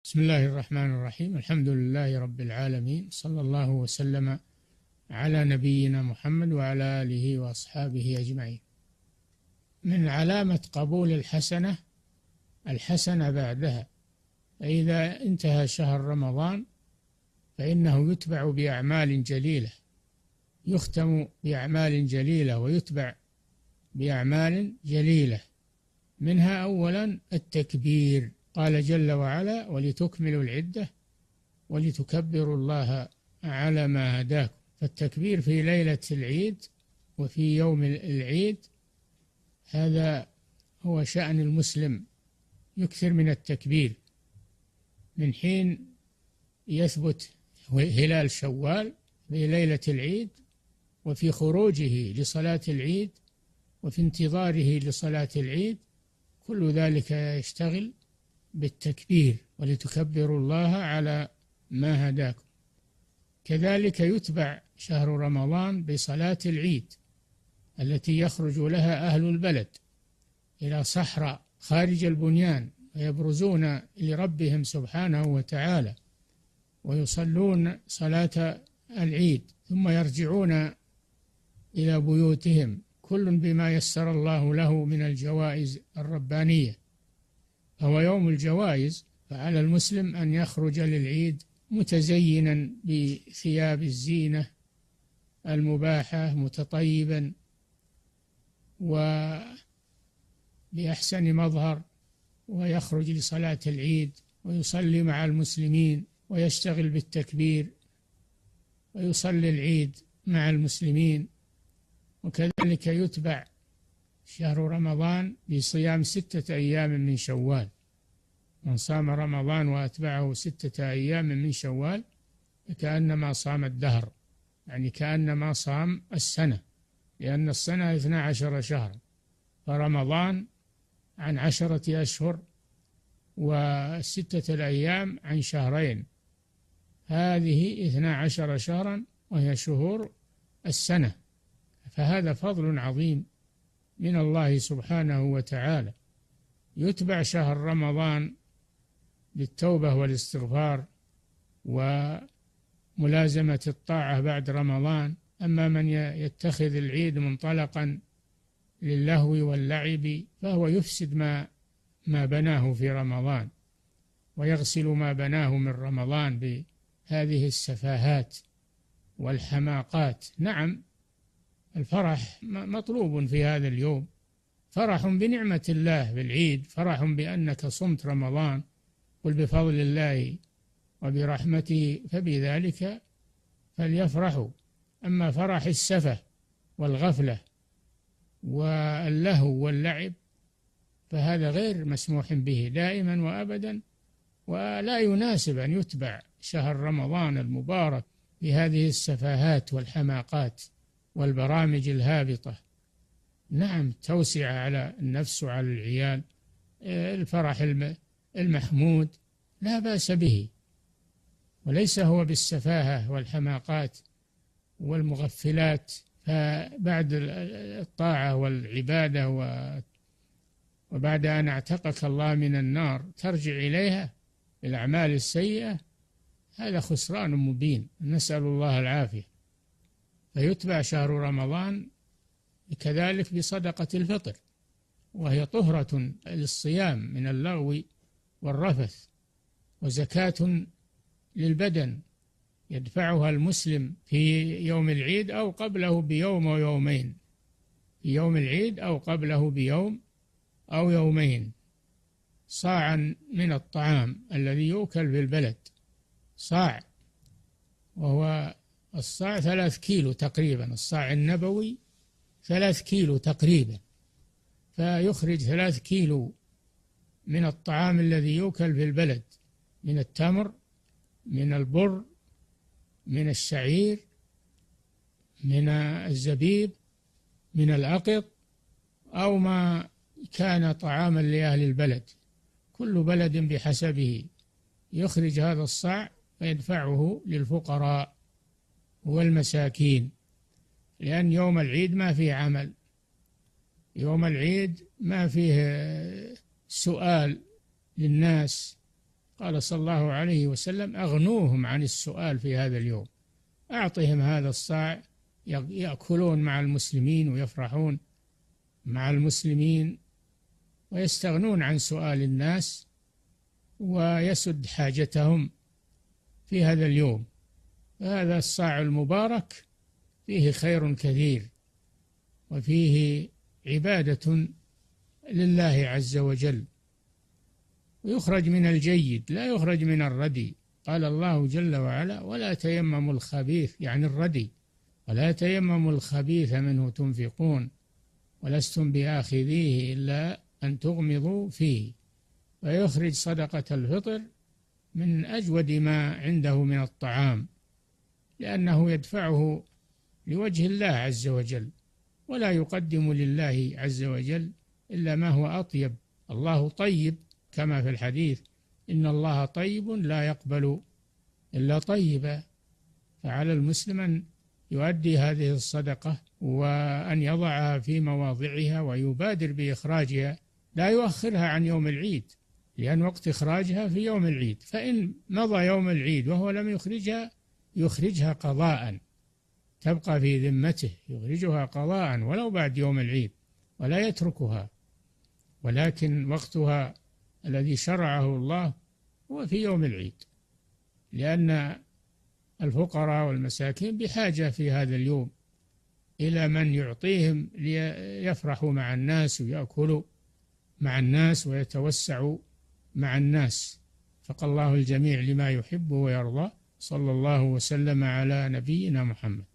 بسم الله الرحمن الرحيم. الحمد لله رب العالمين، صلى الله وسلم على نبينا محمد وعلى آله وأصحابه أجمعين. من علامة قبول الحسنة بعدها، فإذا انتهى شهر رمضان فإنه يتبع بأعمال جليلة، يختم بأعمال جليلة ويتبع بأعمال جليلة. منها أولا التكبير، قال جل وعلا: ولتكملوا العدة ولتكبروا الله على ما هداكم. فالتكبير في ليلة العيد وفي يوم العيد هذا هو شأن المسلم، يكثر من التكبير من حين يثبت هلال شوال في ليلة العيد، وفي خروجه لصلاة العيد، وفي انتظاره لصلاة العيد. كل ذلك يشتغل بالتكبير، ولتكبروا الله على ما هداكم. كذلك يتبع شهر رمضان بصلاة العيد التي يخرج لها أهل البلد إلى صحراء خارج البنيان، ويبرزون لربهم سبحانه وتعالى ويصلون صلاة العيد، ثم يرجعون إلى بيوتهم، كل بما يسر الله له من الجوائز الربانية. هو يوم الجوائز، فعلى المسلم أن يخرج للعيد متزينا بثياب الزينة المباحة، متطيبا وبأحسن مظهر، ويخرج لصلاة العيد ويصلي مع المسلمين ويشتغل بالتكبير ويصلي العيد مع المسلمين. وكذلك يتبع شهر رمضان بصيام 6 أيام من شوال. من صام رمضان وأتبعه 6 أيام من شوال فكأنما صام الدهر، يعني كأنما صام السنة، لأن السنة 12 شهرا، فرمضان عن 10 أشهر، و6 الأيام عن شهرين، هذه 12 شهرا وهي شهور السنة. فهذا فضل عظيم من الله سبحانه وتعالى. يتبع شهر رمضان بالتوبة والاستغفار وملازمة الطاعة بعد رمضان. أما من يتخذ العيد منطلقا للهو واللعب فهو يفسد ما بناه في رمضان، ويغسل ما بناه من رمضان بهذه السفاهات والحماقات. نعم، الفرح مطلوب في هذا اليوم، فرح بنعمة الله بالعيد، فرح بأنك صمت رمضان، قل بفضل الله وبرحمته فبذلك فليفرحوا. أما فرح السفه والغفلة واللهو واللعب فهذا غير مسموح به دائما وأبدا، ولا يناسب أن يتبع شهر رمضان المبارك بهذه السفاهات والحماقات والبرامج الهابطة. نعم، توسع على النفس وعلى العيال، الفرح المحمود لا بأس به، وليس هو بالسفاهة والحماقات والمغفلات. فبعد الطاعة والعبادة وبعد أن اعتقك الله من النار ترجع إليها الأعمال السيئة، هذا خسران مبين، نسأل الله العافية. فيتبع شهر رمضان كذلك بصدقة الفطر، وهي للصيام من اللغو والرفث، وزكاة للبدن يدفعها المسلم في يوم العيد أو قبله بيوم أو يومين، في يوم العيد أو قبله بيوم أو يومين، صاعا من الطعام الذي يؤكل في البلد، صاع، وهو الصاع 3 كيلو تقريبا، الصاع النبوي 3 كيلو تقريبا، فيخرج 3 كيلو من الطعام الذي يؤكل في البلد، من التمر، من البر، من الشعير، من الزبيب، من الأقط، أو ما كان طعاما لأهل البلد. كل بلد بحسبه يخرج هذا الصاع ويدفعه للفقراء والمساكين، لأن يوم العيد ما فيه عمل، يوم العيد ما فيه سؤال للناس، قال صلى الله عليه وسلم: أغنوهم عن السؤال في هذا اليوم، أعطهم هذا الصاع يأكلون مع المسلمين ويفرحون مع المسلمين، ويستغنون عن سؤال الناس، ويسد حاجتهم في هذا اليوم. هذا الصاع المبارك فيه خير كثير، وفيه عبادة لله عز وجل، ويخرج من الجيد لا يخرج من الردي. قال الله جل وعلا: ولا تيمموا الخبيث، يعني الردي، ولا تيمموا الخبيث منه تنفقون ولستم بآخذيه إلا أن تغمضوا فيه. ويخرج صدقة الفطر من أجود ما عنده من الطعام، لأنه يدفعه لوجه الله عز وجل، ولا يقدم لله عز وجل إلا ما هو أطيب. الله طيب كما في الحديث: إن الله طيب لا يقبل إلا طيبا. فعلى المسلم أن يؤدي هذه الصدقة وأن يضعها في مواضعها ويبادر بإخراجها، لا يؤخرها عن يوم العيد، لأن وقت إخراجها في يوم العيد، فإن مضى يوم العيد وهو لم يخرجها قضاء، تبقى في ذمته، يخرجها قضاء ولو بعد يوم العيد، ولا يتركها. ولكن وقتها الذي شرعه الله هو في يوم العيد، لأن الفقراء والمساكين بحاجة في هذا اليوم إلى من يعطيهم ليفرحوا مع الناس ويأكلوا مع الناس ويتوسعوا مع الناس. فقال الله الجميع لما يحب ويرضى. صلى الله وسلم على نبينا محمد.